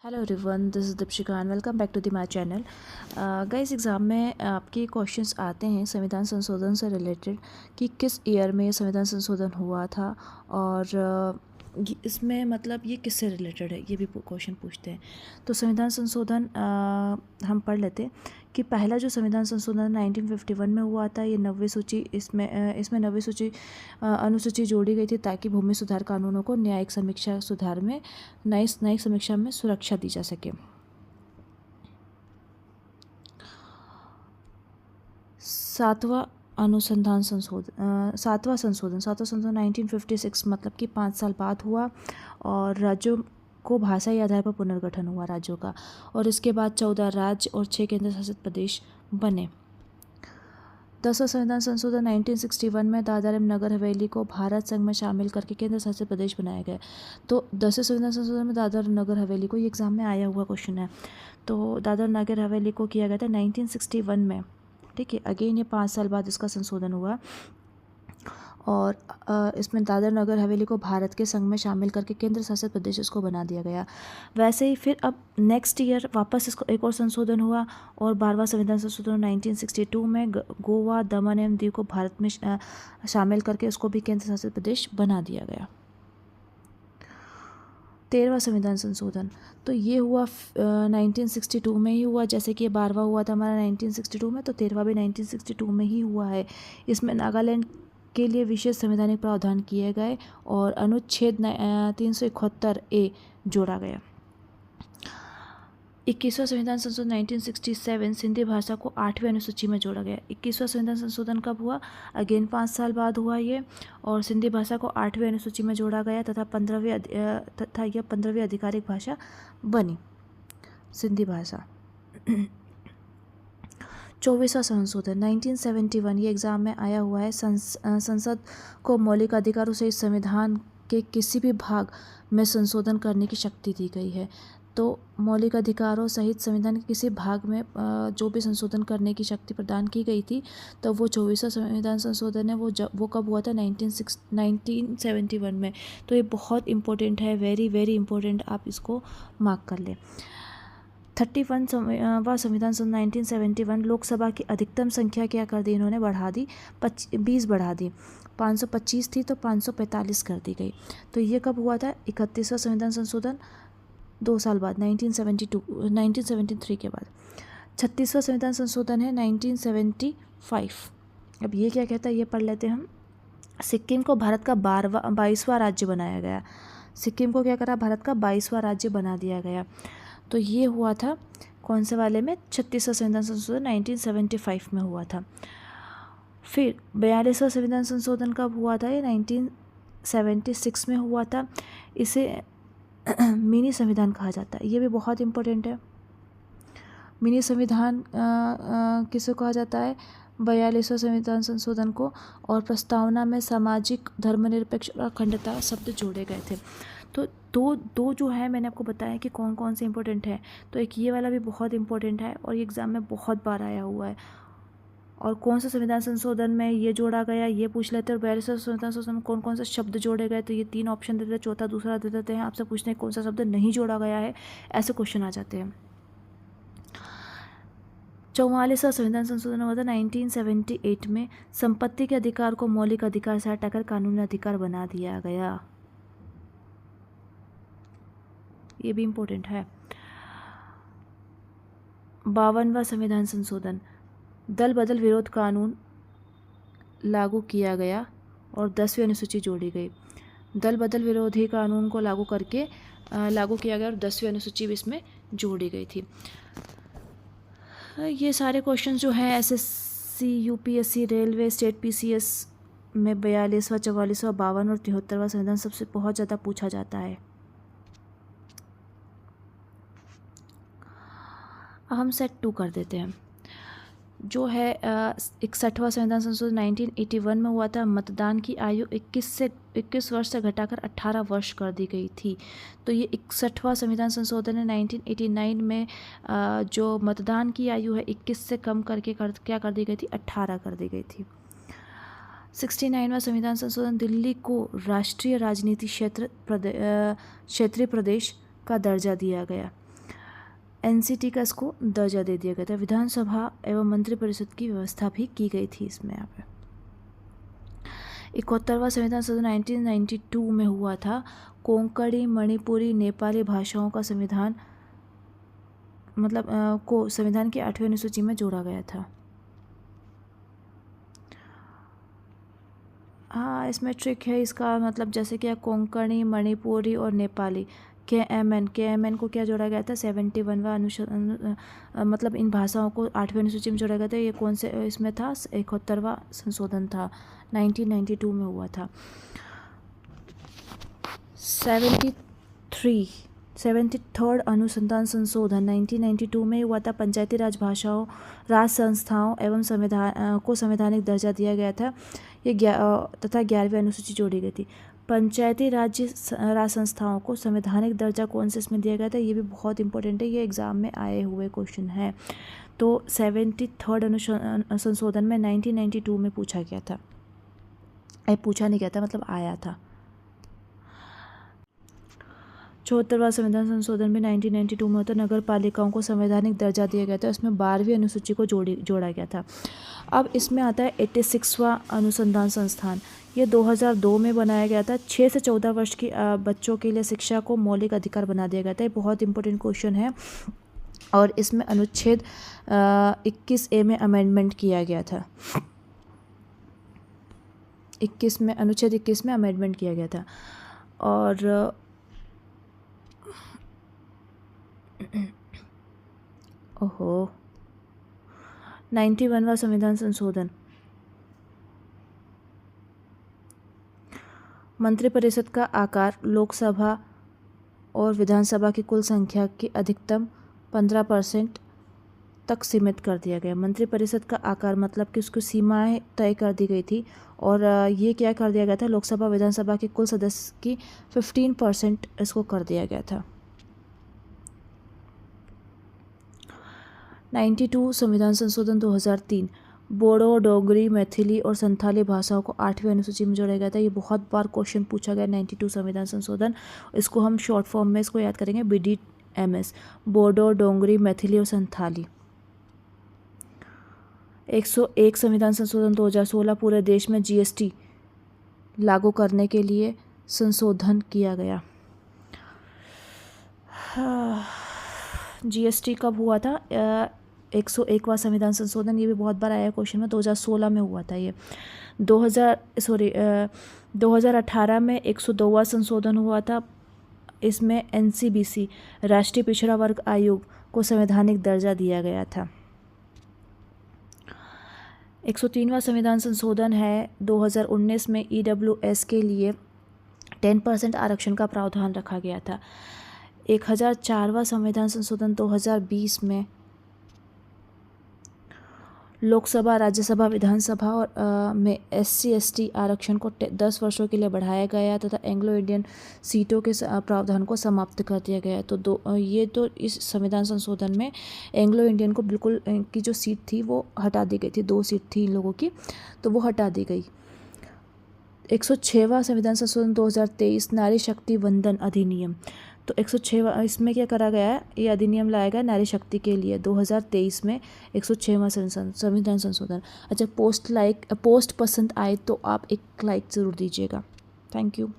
Hello everyone, this is Deepshika and welcome back to the my channel. Guys, exam में आपके questions आते हैं संविधान संशोधन से रिलेटेड कि किस ईयर में संविधान संशोधन हुआ था और इसमें मतलब ये किससे रिलेटेड है, ये भी क्वेश्चन पूछते हैं। तो संविधान संशोधन हम पढ़ लेते हैं कि पहला जो संविधान संशोधन 1951 में हुआ था, ये 90वीं सूची इसमें 90वीं सूची अनुसूची जोड़ी गई थी ताकि भूमि सुधार कानूनों को न्यायिक समीक्षा सुधार में न्यायिक समीक्षा में सुरक्षा दी जा सके। सातवां संशोधन 1956 मतलब कि 5 साल बाद हुआ और राज्यों को भाषाई आधार पर पुनर्गठन हुआ राज्यों का, और इसके बाद 14 राज्य और 6 केंद्र शासित प्रदेश बने। 10वां संविधान संशोधन 1961 में दादरा एवं नगर हवेली को भारत संघ में शामिल करके केंद्र शासित प्रदेश बनाया गया। तो 10वें संविधान संशोधन में दादरा और नगर हवेली को, ये एग्जाम में आया हुआ क्वेश्चन है, तो दादरा और नगर हवेली को किया गया था 1961 में। ठीक है, अगेन ये 5 साल बाद इसका संशोधन हुआ और इसमें दादरा नगर हवेली को भारत के संघ में शामिल करके केंद्र शासित प्रदेश इसको बना दिया गया। वैसे ही फिर अब नेक्स्ट ईयर वापस इसको एक और संशोधन हुआ और 12वां संविधान संशोधन 1962 में गोवा, दमन एवं दीव को भारत में शामिल करके इसको भी केंद्र शासित प्रदेश बना दिया गया। 13वां संविधान संशोधन, तो ये हुआ 1962 में ही हुआ, जैसे कि 12वां हुआ था हमारा 1962 में, तो 13वां भी 1962 में ही हुआ है। इसमें नागालैंड के लिए विशेष संवैधानिक प्रावधान किए गए और अनुच्छेद 371A जोड़ा गया। 21वां संविधान संशोधन 1967 सिंधी भाषा को 8वीं अनुसूची में जोड़ा गया। 21वां संविधान संशोधन कब हुआ? अगेन 5 साल बाद हुआ ये, और सिंधी भाषा को 8वीं अनुसूची में जोड़ा गया तथा यह 15वीं आधिकारिक भाषा बनी सिंधी भाषा। 24वां संशोधन 1971, ये एग्ज़ाम में आया हुआ है। संसद को मौलिक अधिकारों से इस संविधान के किसी भी भाग में संशोधन करने की शक्ति दी गई है। तो मौलिक अधिकारों सहित संविधान के किसी भाग में जो भी संशोधन करने की शक्ति प्रदान की गई थी, तो वो 24वां संविधान संशोधन है। वो कब हुआ था? 1971 में। तो ये बहुत इंपॉर्टेंट है, वेरी वेरी इंपॉर्टेंट, आप इसको मार्क कर लें। 31वां संविधान सन 1971 लोकसभा की अधिकतम संख्या क्या कर दी इन्होंने? बढ़ा दी, 20 बढ़ा दी। 525 थी तो 545 कर दी गई। तो ये कब हुआ था? 31वां संविधान संशोधन 2 साल बाद, 1973 के बाद। 36वां संविधान संशोधन है 1975। अब ये क्या कहता है, ये पढ़ लेते हैं हम। सिक्किम को भारत का 22वां राज्य बनाया गया। सिक्किम को क्या करा? भारत का 22वां राज्य बना दिया गया। तो ये हुआ था कौन से वाले में? 36वां संविधान संशोधन 1975 में हुआ था। फिर 42वां संविधान संशोधन कब हुआ था? ये 1976 में हुआ था। इसे मिनी संविधान कहा जाता है, ये भी बहुत इम्पोर्टेंट है। मिनी संविधान किसे कहा जाता है? 42वां संविधान संशोधन को, और प्रस्तावना में सामाजिक, धर्मनिरपेक्ष और अखंडता शब्द जोड़े गए थे। तो दो जो है मैंने आपको बताया कि कौन कौन से इंपॉर्टेंट है। तो एक ये वाला भी बहुत इंपॉर्टेंट है और ये एग्ज़ाम में बहुत बार आया हुआ है। और कौन सा संविधान संशोधन में ये जोड़ा गया, ये पूछ लेते हैं। और 42वां संविधान संशोधन में कौन कौन से शब्द जोड़े गए, तो ये 3 ऑप्शन देते हैं, चौथा दूसरा दे देते हैं। आपसे पूछते हैं कौन सा शब्द नहीं जोड़ा गया है, ऐसे क्वेश्चन आ जाते हैं। 44वां संविधान संशोधन हुआ था 1978 में। संपत्ति के अधिकार को मौलिक अधिकार से हटाकर कानूनी अधिकार बना दिया गया, ये भी इम्पोर्टेंट है। 52वां संविधान संशोधन, दल बदल विरोध कानून लागू किया गया और 10वीं अनुसूची जोड़ी गई। दल बदल विरोधी कानून को लागू किया गया और 10वीं अनुसूची भी इसमें जोड़ी गई थी। ये सारे क्वेश्चन जो हैं SSC, UPSC, railway, state PCS में 42वां, 44वां, 52 और 73वां संविधान सबसे बहुत ज़्यादा पूछा जाता है। हम सेट 2 कर देते हैं। जो है 61वां संविधान संशोधन 1981 में हुआ था। मतदान की आयु 21 वर्ष से घटाकर 18 वर्ष कर दी गई थी। तो ये 61वां संविधान संशोधन है 1989 में। जो मतदान की आयु है 21 से कम करके क्या कर दी गई थी? 18 कर दी गई थी। 69वां संविधान संशोधन, दिल्ली को राष्ट्रीय राजनीति क्षेत्रीय प्रदेश का दर्जा दिया गया। एनसीटी का इसको दर्जा दे दिया गया था। विधानसभा एवं मंत्रिपरिषद की व्यवस्था भी की गई थी इसमें। यहाँ पे 71वां संविधान संशोधन 1992 में हुआ था। कोंकणी, मणिपुरी, नेपाली भाषाओं का संविधान को संविधान की 8वीं अनुसूची में जोड़ा गया था। हाँ, इसमें ट्रिक है इसका, मतलब जैसे कि कोंकणी, मणिपुरी और नेपाली, KMN को क्या जोड़ा गया था? 71वां मतलब इन भाषाओं को 8वीं अनुसूची में जोड़ा गया था। ये कौन से इसमें था? 71वां संशोधन था, 1992 में हुआ था। 73rd अनुसंधान संशोधन 1992 में हुआ था। पंचायती राज भाषाओं, राज संस्थाओं एवं संविधान को संवैधानिक दर्जा दिया गया था। ये तथा 11वीं अनुसूची जोड़ी गई थी। पंचायती राज संस्थाओं को संवैधानिक दर्जा कौन से इसमें दिया गया था? ये भी बहुत इंपॉर्टेंट है, ये एग्जाम में आए हुए क्वेश्चन है। तो 73rd संशोधन में 1992 में पूछा गया था। पूछा नहीं गया था, मतलब आया था। 74वां संविधान संशोधन में 1992 में होता नगर पालिकाओं को संवैधानिक दर्जा दिया गया था। उसमें 12वीं अनुसूची को जोड़ा गया था। अब इसमें आता है 86वां अनुसंधान संस्थान। ये 2002 में बनाया गया था। 6 से 14 वर्ष की बच्चों के लिए शिक्षा को मौलिक अधिकार बना दिया गया था। ये बहुत इंपॉर्टेंट क्वेश्चन है और इसमें अनुच्छेद 21A में अमेंडमेंट किया गया था। अनुच्छेद 21 में अमेंडमेंट किया गया था। और ओहो 91वां संविधान संशोधन। मंत्रिपरिषद का आकार लोकसभा और विधानसभा की कुल संख्या की अधिकतम 15% तक सीमित कर दिया गया। मंत्रिपरिषद का आकार मतलब कि उसकी सीमाएं तय कर दी गई थी और ये क्या कर दिया गया था? लोकसभा विधानसभा के कुल सदस्य की 15% इसको कर दिया गया था। 92 संविधान संशोधन 2003। बोडो, डोगरी, मैथिली और संथाली भाषाओं को 8वीं अनुसूची में जोड़ा गया था। ये बहुत बार क्वेश्चन पूछा गया 92 संविधान संशोधन। इसको हम शॉर्ट फॉर्म में इसको याद करेंगे, BDMS। बोडो, डोगरी, मैथिली और संथाली। 101 संविधान संशोधन 2016। पूरे देश में GST लागू करने के लिए संशोधन किया गया। GST कब हुआ था? 101वां संविधान संशोधन, ये भी बहुत बार आया क्वेश्चन में, 2016 में हुआ था ये। 2018 में 102वां संशोधन हुआ था। इसमें NCBC राष्ट्रीय पिछड़ा वर्ग आयोग को संवैधानिक दर्जा दिया गया था। 103वां संविधान संशोधन है 2019 में EWS के लिए 10% आरक्षण का प्रावधान रखा गया था। 1004वां संविधान संशोधन 2020 में लोकसभा, राज्यसभा, विधानसभा और में SC/ST आरक्षण को 10 वर्षों के लिए बढ़ाया गया तथा एंग्लो इंडियन सीटों के प्रावधान को समाप्त कर दिया गया। तो ये तो इस संविधान संशोधन में एंग्लो इंडियन को बिल्कुल की जो सीट थी वो हटा दी गई थी। 2 सीट थी इन लोगों की, तो वो हटा दी गई। 106वां संविधान संशोधन 2023 नारी शक्ति वंदन अधिनियम। तो 106वां इसमें क्या करा गया है? ये अधिनियम लाया गया नारी शक्ति के लिए 2023 में 106वां संविधान संशोधन। अच्छा, पोस्ट पसंद आए तो आप एक लाइक ज़रूर दीजिएगा। Thank you.